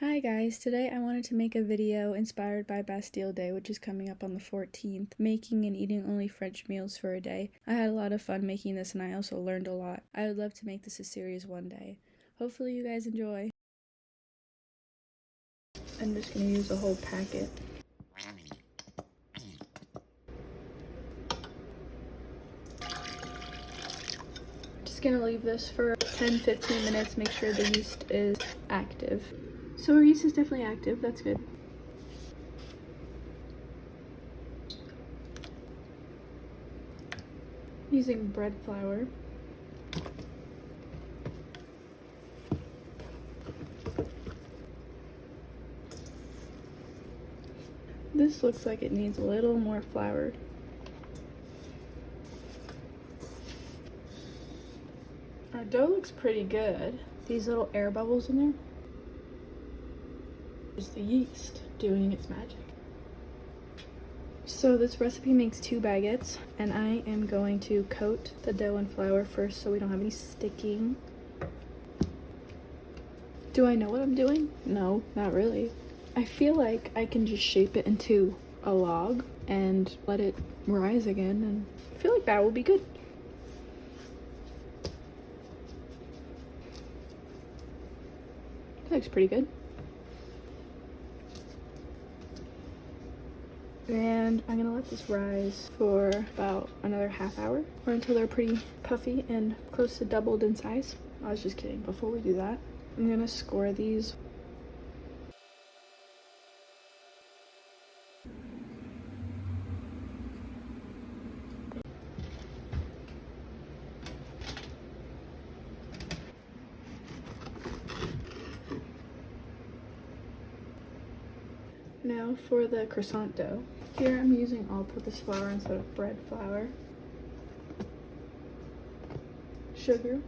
Hi guys, today I wanted to make a video inspired by Bastille Day, which is coming up on the 14th, making and eating only French meals for a day. I had a lot of fun making this and I also learned a lot. I would love to make this a series one day. Hopefully you guys enjoy. I'm just going to use a whole packet. Just going to leave this for 10-15 minutes, make sure the yeast is active. So our yeast is definitely active, that's good. Using bread flour. This looks like it needs a little more flour. Our dough looks pretty good. These little air bubbles in there is the yeast doing its magic. So this recipe makes 2 baguettes, and I am going to coat the dough in flour first so we don't have any sticking. Do I know what I'm doing? No, not really. I feel like I can just shape it into a log and let it rise again, and I feel like that will be good. That looks pretty good. And I'm gonna let this rise for about another half hour or until they're pretty puffy and close to doubled in size. I was just kidding. Before we do that, I'm gonna score these. Now for the croissant dough. Here I'm using all-purpose flour instead of bread flour. Sugar,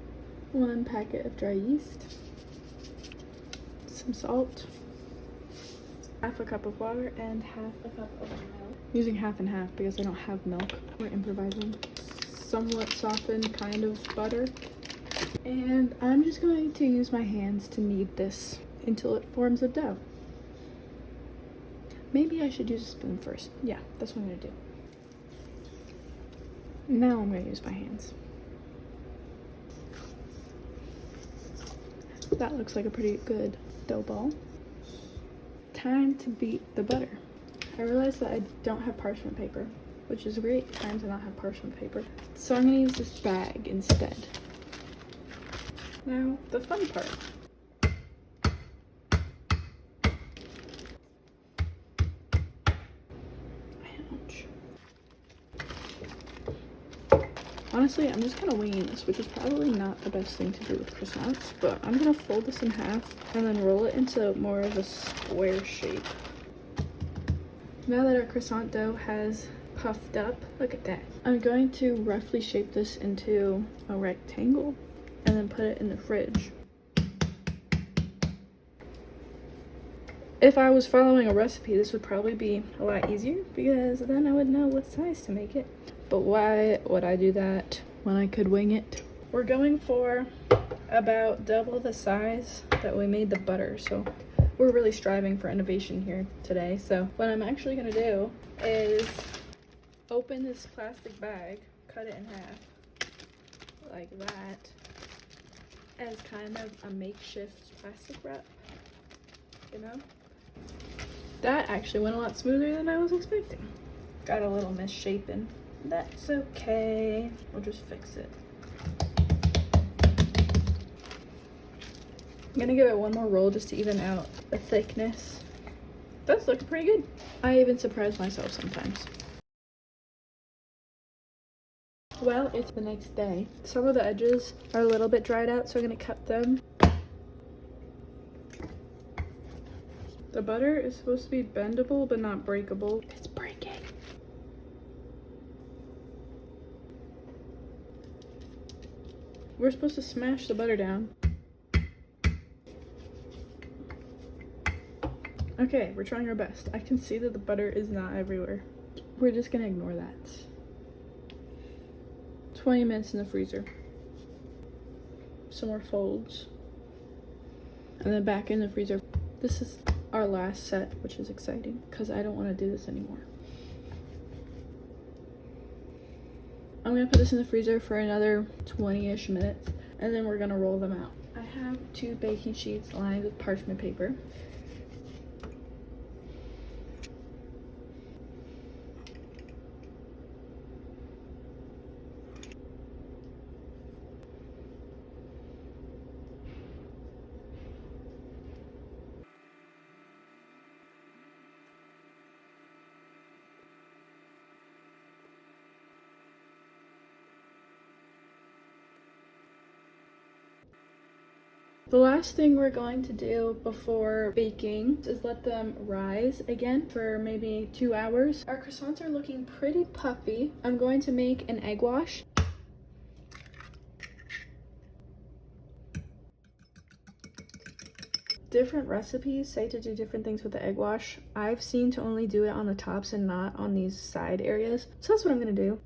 1 packet of dry yeast, some salt, half a cup of water, and half a cup of milk. I'm using half and half because I don't have milk. We're improvising. Somewhat softened kind of butter. And I'm just going to use my hands to knead this until it forms a dough. Maybe I should use a spoon first. Yeah, that's what I'm gonna do. Now I'm gonna use my hands. That looks like a pretty good dough ball. Time to beat the butter. I realized that I don't have parchment paper, which is a great time to not have parchment paper. So I'm gonna use this bag instead. Now, the fun part. Honestly, I'm just kind of winging this, which is probably not the best thing to do with croissants, but I'm gonna fold this in half and then roll it into more of a square shape. Now that our croissant dough has puffed up, look at that. I'm going to roughly shape this into a rectangle and then put it in the fridge. If I was following a recipe, this would probably be a lot easier because then I would know what size to make it. But why would I do that when I could wing it? We're going for about double the size that we made the butter, so we're really striving for innovation here today. So what I'm actually gonna do is open this plastic bag, cut it in half like that as kind of a makeshift plastic wrap, you know? That actually went a lot smoother than I was expecting. Got a little misshapen. That's okay. We'll just fix it. I'm gonna give it one more roll just to even out the thickness. This looks pretty good. I even surprise myself sometimes. Well, it's the next day. Some of the edges are a little bit dried out, so I'm gonna cut them. The butter is supposed to be bendable but not breakable. It's breaking. We're supposed to smash the butter down. Okay, we're trying our best. I can see that the butter is not everywhere. We're just gonna ignore that. 20 minutes in the freezer. Some more folds. And then back in the freezer. This is our last set, which is exciting because I don't want to do this anymore. I'm gonna put this in the freezer for another 20-ish minutes, and then we're gonna roll them out. I have 2 baking sheets lined with parchment paper. The last thing we're going to do before baking is let them rise again for maybe 2 hours. Our croissants are looking pretty puffy. I'm going to make an egg wash. Different recipes say to do different things with the egg wash. I've seen to only do it on the tops and not on these side areas. So that's what I'm gonna do.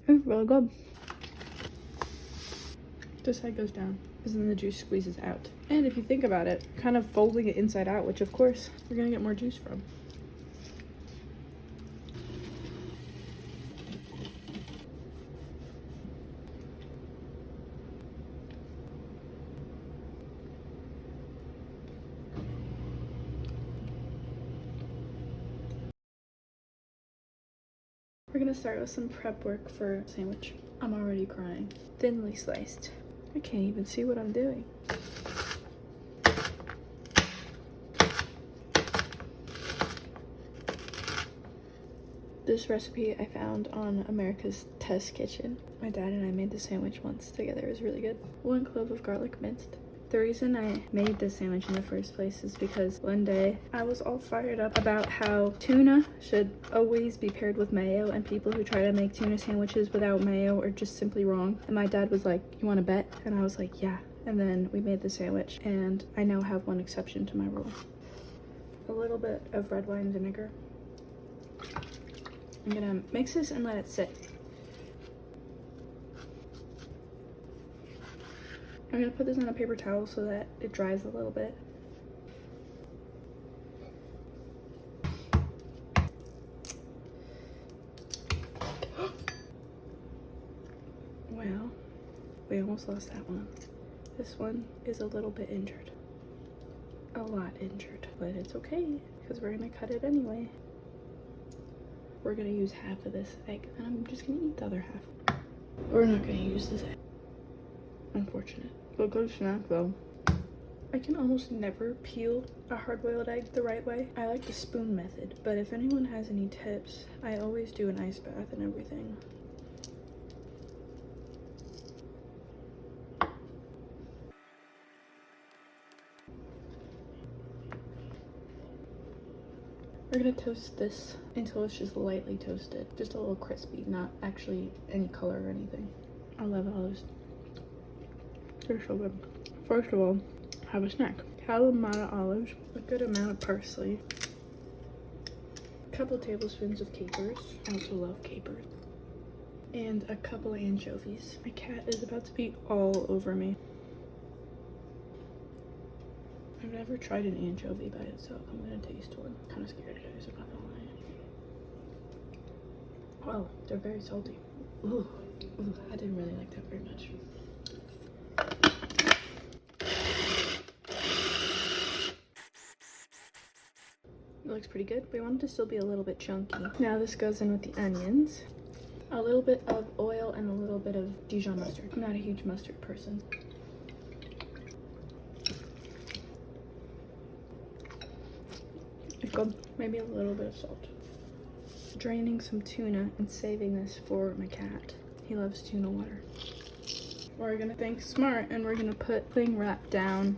It's really good. This side goes down because then the juice squeezes out. And if you think about it, kind of folding it inside out, which of course you're gonna get more juice from. We're gonna start with some prep work for a sandwich. I'm already crying. Thinly sliced. I can't even see what I'm doing. This recipe I found on America's Test Kitchen. My dad and I made the sandwich once together. It was really good. 1 clove of garlic minced. The reason I made this sandwich in the first place is because one day I was all fired up about how tuna should always be paired with mayo, and people who try to make tuna sandwiches without mayo are just simply wrong. And my dad was like, "You want to bet?" And I was like, "Yeah." And then we made the sandwich, and I now have one exception to my rule. A little bit of red wine vinegar. I'm gonna mix this and let it sit. I'm gonna put this on a paper towel so that it dries a little bit. Well, we almost lost that one. This one is a little bit injured. A lot injured, but it's okay because we're gonna cut it anyway. We're gonna use half of this egg and I'm just gonna eat the other half. We're not gonna use this egg. Unfortunate. But good snack though. I can almost never peel a hard-boiled egg the right way. I like the spoon method, but if anyone has any tips, I always do an ice bath and everything. We're gonna toast this until it's just lightly toasted. Just a little crispy, not actually any color or anything. I love olives. They're so good. First of all, have a snack. Kalamata olives, a good amount of parsley, a couple tablespoons of capers. I also love capers. And a couple anchovies. My cat is about to be all over me. I've never tried an anchovy by itself. I'm gonna taste one. Kind of scared, guys, I'm not gonna lie. Wow, they're very salty. Ooh, I didn't really like that very much. It looks pretty good. We want it to still be a little bit chunky. Now this goes in with the onions. A little bit of oil and a little bit of Dijon mustard. I'm not a huge mustard person. It's good. Maybe a little bit of salt. draining some tuna and saving this for my cat. He loves tuna water. We're gonna think smart and we're gonna put cling wrap down.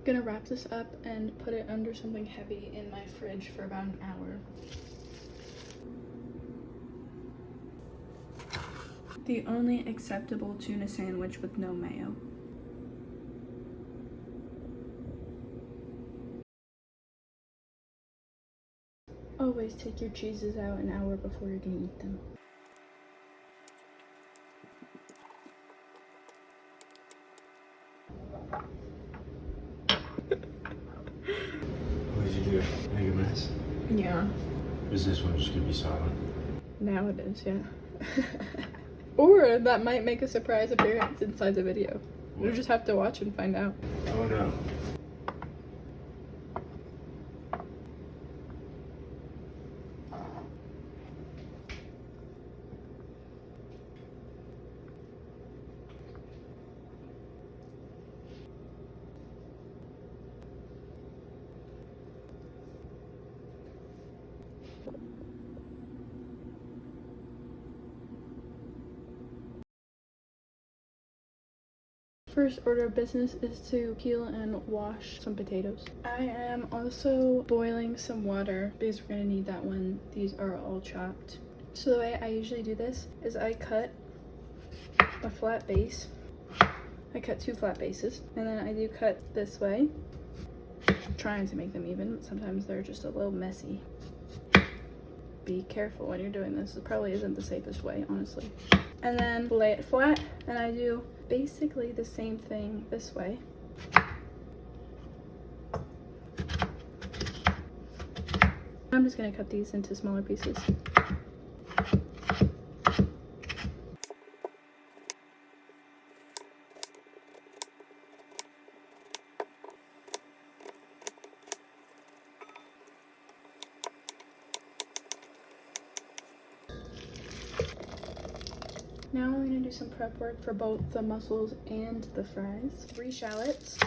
Gonna wrap this up and put it under something heavy in my fridge for about an hour. The only acceptable tuna sandwich with no mayo. Always take your cheeses out an hour before you're gonna eat them. What did you do? Make a mess? Yeah. Is this one just gonna be silent? Now it is, yeah. Or that might make a surprise appearance inside the video. You'll just have to watch and find out. Oh no. First order of business is to peel and wash some potatoes. I am also boiling some water because we're gonna need that when these are all chopped. So the way I usually do this is I cut a flat base. I cut 2 flat bases, and then I do cut this way. I'm trying to make them even, but sometimes they're just a little messy. Be careful when you're doing this. It probably isn't the safest way, honestly. And then lay it flat, and I do basically the same thing this way. I'm just gonna cut these into smaller pieces. Now we're gonna do some prep work for both the mussels and the fries. 3 shallots.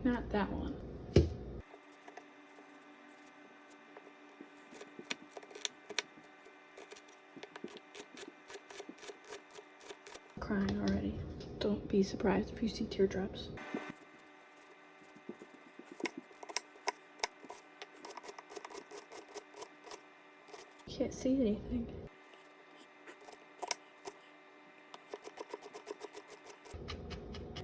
Not that one. Crying already. Don't be surprised if you see teardrops. Can't see anything.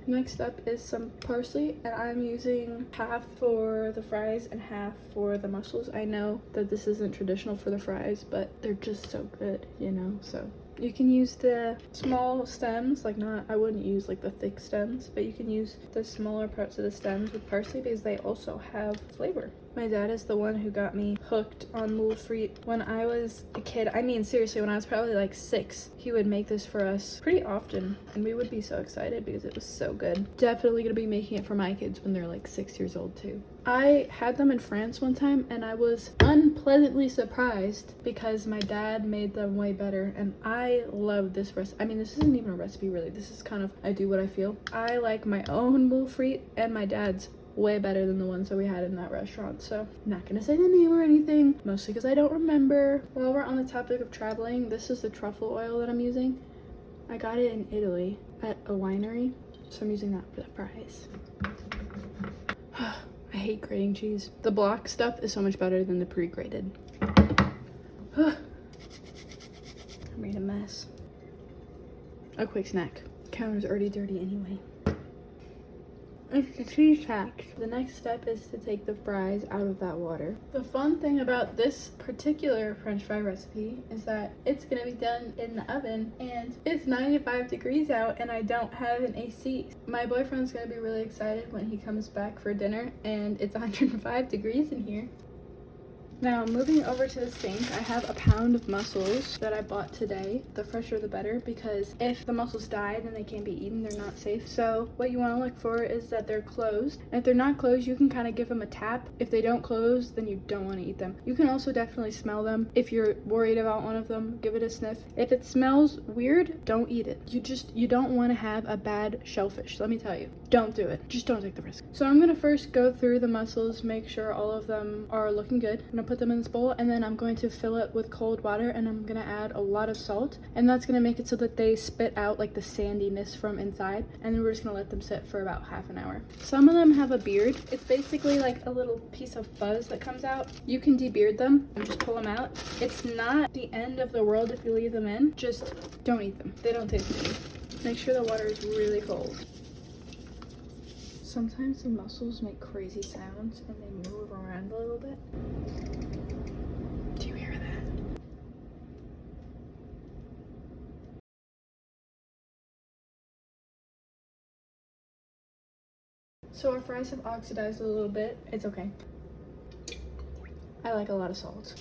Next up is some parsley, and I'm using half for the fries and half for the mussels. I know that this isn't traditional for the fries, but they're just so good, you know, so. You can use the small stems, I wouldn't use like the thick stems, but you can use the smaller parts of the stems with parsley because they also have flavor. My dad is the one who got me hooked on Moules Frites when I was a kid. I mean, seriously, when I was probably like 6, he would make this for us pretty often, and we would be so excited because it was so good. Definitely gonna be making it for my kids when they're like 6 years old too. I had them in France one time, and I was unpleasantly surprised because my dad made them way better, and I love this recipe. I mean, this isn't even a recipe really. This is kind of, I do what I feel. I like my own Moules Frites and my dad's way better than the ones that we had in that restaurant, so I'm not gonna say the name or anything, mostly because I don't remember. While we're on the topic of traveling, this is the truffle oil that I'm using. I got it in Italy at a winery, so I'm using that for the fries. I hate grating cheese. The block stuff is so much better than the pre-grated. I made a mess. A quick snack. Counter's already dirty anyway. It's the cheese hacks. The next step is to take the fries out of that water. The fun thing about this particular French fry recipe is that it's gonna be done in the oven, and it's 95 degrees out and I don't have an AC. My boyfriend's gonna be really excited when he comes back for dinner and it's 105 degrees in here. Now, moving over to the sink, I have a pound of mussels that I bought today. The fresher the better, because if the mussels died and they can't be eaten, they're not safe. So what you want to look for is that they're closed. And if they're not closed, you can kind of give them a tap. If they don't close, then you don't want to eat them. You can also definitely smell them. If you're worried about one of them, give it a sniff. If it smells weird, don't eat it. You don't want to have a bad shellfish, let me tell you. Don't do it. Just don't take the risk. So I'm gonna first go through the mussels, make sure all of them are looking good. I'm gonna put them in this bowl, and then I'm going to fill it with cold water, and I'm gonna add a lot of salt, and that's gonna make it so that they spit out like the sandiness from inside, and then we're just gonna let them sit for about half an hour. Some of them have a beard. It's basically like a little piece of fuzz that comes out. You can debeard them and just pull them out. It's not the end of the world if you leave them in. Just don't eat them. They don't taste good. Make sure the water is really cold. Sometimes the mussels make crazy sounds and they move around a little bit. Do you hear that? So our fries have oxidized a little bit. It's okay. I like a lot of salt.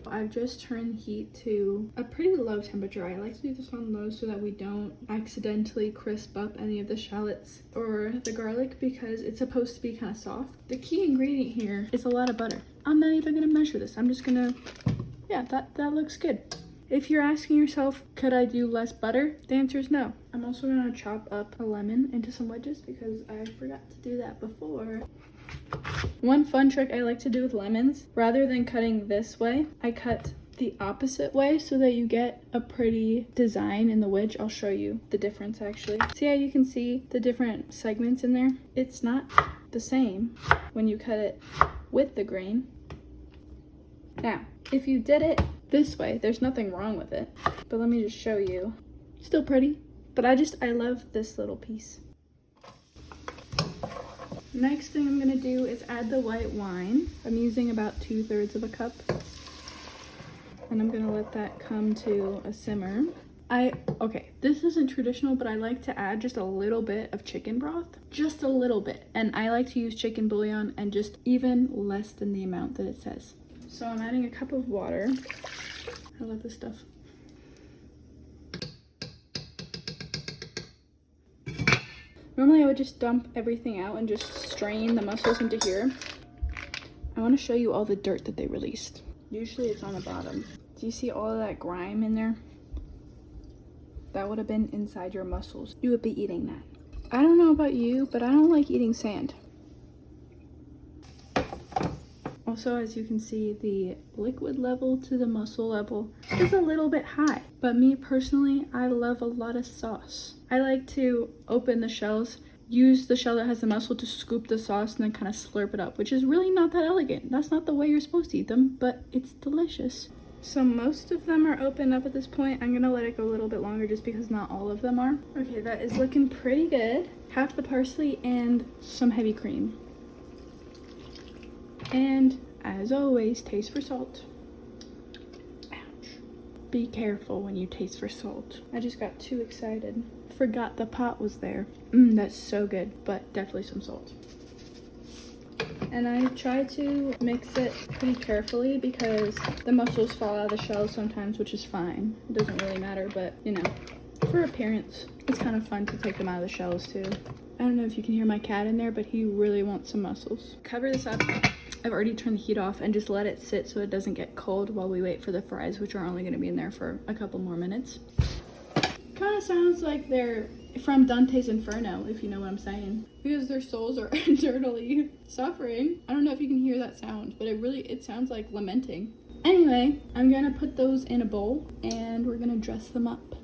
I've just turned heat to a pretty low temperature. I like to do this on low so that we don't accidentally crisp up any of the shallots or the garlic, because it's supposed to be kind of soft. The key ingredient here is a lot of butter. I'm not even gonna measure this. I'm just gonna, yeah, that looks good. If you're asking yourself, could I do less butter? The answer is no. I'm also gonna chop up a lemon into some wedges because I forgot to do that before. One fun trick I like to do with lemons, rather than cutting this way, I cut the opposite way so that you get a pretty design in the wedge. I'll show you the difference actually. See how you can see the different segments in there? It's not the same when you cut it with the grain. Now, if you did it this way, there's nothing wrong with it, but let me just show you. Still pretty, but I love this little piece. Next thing I'm gonna do is add the white wine. I'm using about 2/3 of a cup. And I'm gonna let that come to a simmer. Okay, this isn't traditional, but I like to add just a little bit of chicken broth. Just a little bit. And I like to use chicken bouillon and just even less than the amount that it says. So I'm adding a cup of water. I love this stuff. Normally I would just dump everything out and just strain the mussels into here. I want to show you all the dirt that they released. Usually it's on the bottom. Do you see all of that grime in there? That would have been inside your mussels. You would be eating that. I don't know about you, but I don't like eating sand. Also, as you can see, the liquid level to the mussel level is a little bit high. But me personally, I love a lot of sauce. I like to open the shells, use the shell that has the mussel to scoop the sauce and then kind of slurp it up, which is really not that elegant. That's not the way you're supposed to eat them, but it's delicious. So most of them are open up at this point. I'm gonna let it go a little bit longer just because not all of them are. Okay, that is looking pretty good. Half the parsley and some heavy cream. And as always, taste for salt. Ouch. Be careful when you taste for salt. I just got too excited. Forgot the pot was there. That's so good, but definitely some salt. And I try to mix it pretty carefully because the mussels fall out of the shell sometimes, which is fine. It doesn't really matter, but you know, for appearance, it's kind of fun to take them out of the shells too. I don't know if you can hear my cat in there, but he really wants some mussels. Cover this up. I've already turned the heat off and just let it sit so it doesn't get cold while we wait for the fries, which are only going to be in there for a couple more minutes. Kind of sounds like they're from Dante's Inferno, if you know what I'm saying, because their souls are eternally suffering. I don't know if you can hear that sound, but it sounds like lamenting. Anyway, I'm gonna put those in a bowl and we're gonna dress them up.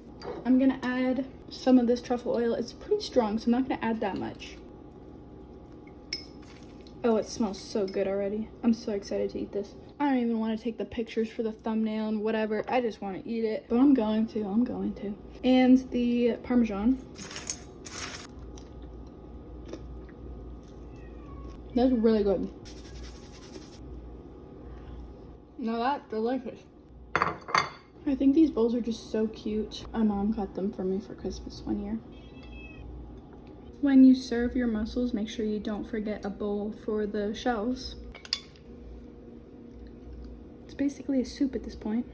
I'm gonna add some of this truffle oil. It's pretty strong, so I'm not gonna add that much. Oh, it smells so good already. I'm so excited to eat this. I don't even want to take the pictures for the thumbnail and whatever. I just want to eat it. But I'm going to. And the Parmesan. That's really good. Now that's delicious. I think these bowls are just so cute. My mom got them for me for Christmas one year. When you serve your mussels, make sure you don't forget a bowl for the shells. It's basically a soup at this point.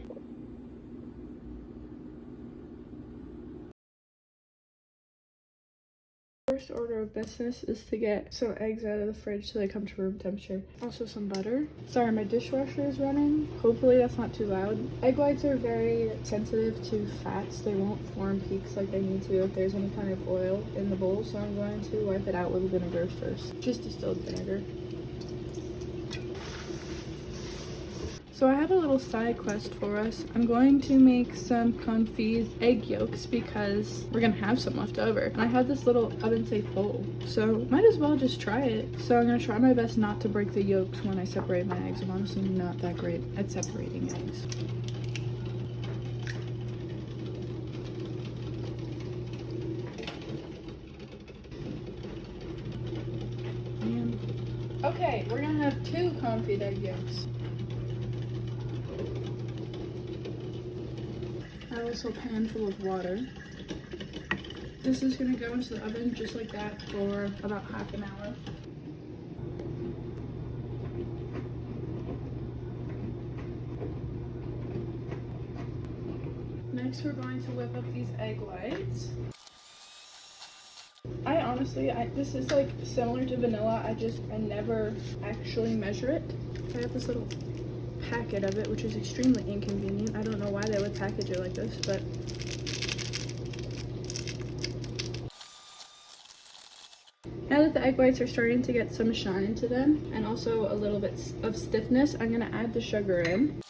First order of business is to get some eggs out of the fridge so they come to room temperature. Also some butter. Sorry, my dishwasher is running. Hopefully that's not too loud. Egg whites are very sensitive to fats. They won't form peaks like they need to if there's any kind of oil in the bowl, so I'm going to wipe it out with vinegar first. Just distilled vinegar. So I have a little side quest for us. I'm going to make some confit egg yolks because we're gonna have some left over. And I have this little oven safe bowl, so might as well just try it. So I'm gonna try my best not to break the yolks when I separate my eggs. I'm honestly not that great at separating eggs. Okay, we're gonna have 2 confit egg yolks. Also a pan full of water. This is gonna go into the oven just like that for about half an hour. Next we're going to whip up these egg whites. This is like similar to vanilla, I never actually measure it. I have this little packet of it, which is extremely inconvenient. I don't know why they would package it like this, but now that the egg whites are starting to get some shine to them and also a little bit of stiffness, I'm gonna add the sugar in.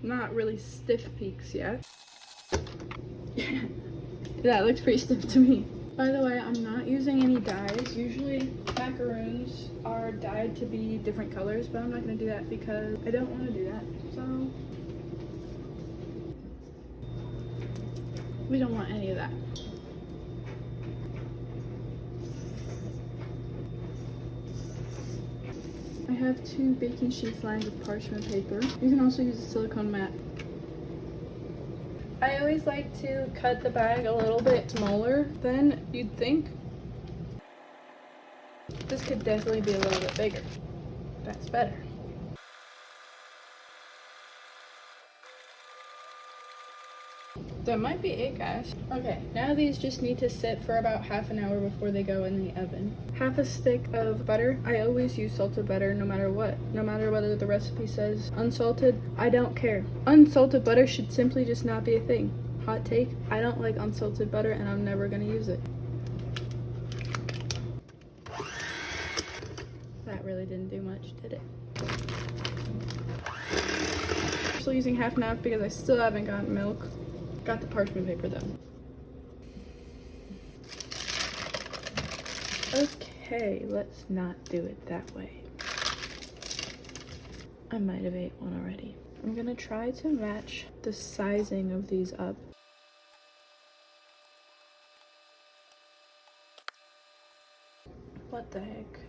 Not really stiff peaks yet. That looks pretty stiff to me. By the way, I'm not using any dyes. Usually macaroons are dyed to be different colors, but I'm not going to do that because I don't want to do that. So we don't want any of that. I have 2 baking sheets lined with parchment paper. You can also use a silicone mat. I always like to cut the bag a little bit smaller than you'd think. This could definitely be a little bit bigger. That's better. That might be it, guys. Okay, now these just need to sit for about half an hour before they go in the oven. Half a stick of butter. I always use salted butter no matter what. No matter whether the recipe says unsalted, I don't care. Unsalted butter should simply just not be a thing. Hot take, I don't like unsalted butter and I'm never gonna use it. That really didn't do much, did it? I'm still using half and half because I still haven't gotten milk. Got the parchment paper though. Okay, let's not do it that way. I might have ate one already. I'm gonna try to match the sizing of these up. What the heck?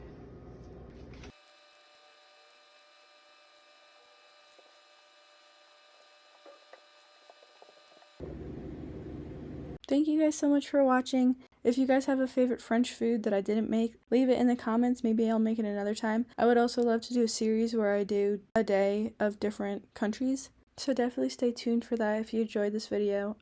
Thank you guys so much for watching. If you guys have a favorite French food that I didn't make, leave it in the comments. Maybe I'll make it another time. I would also love to do a series where I do a day of different countries. So definitely stay tuned for that if you enjoyed this video.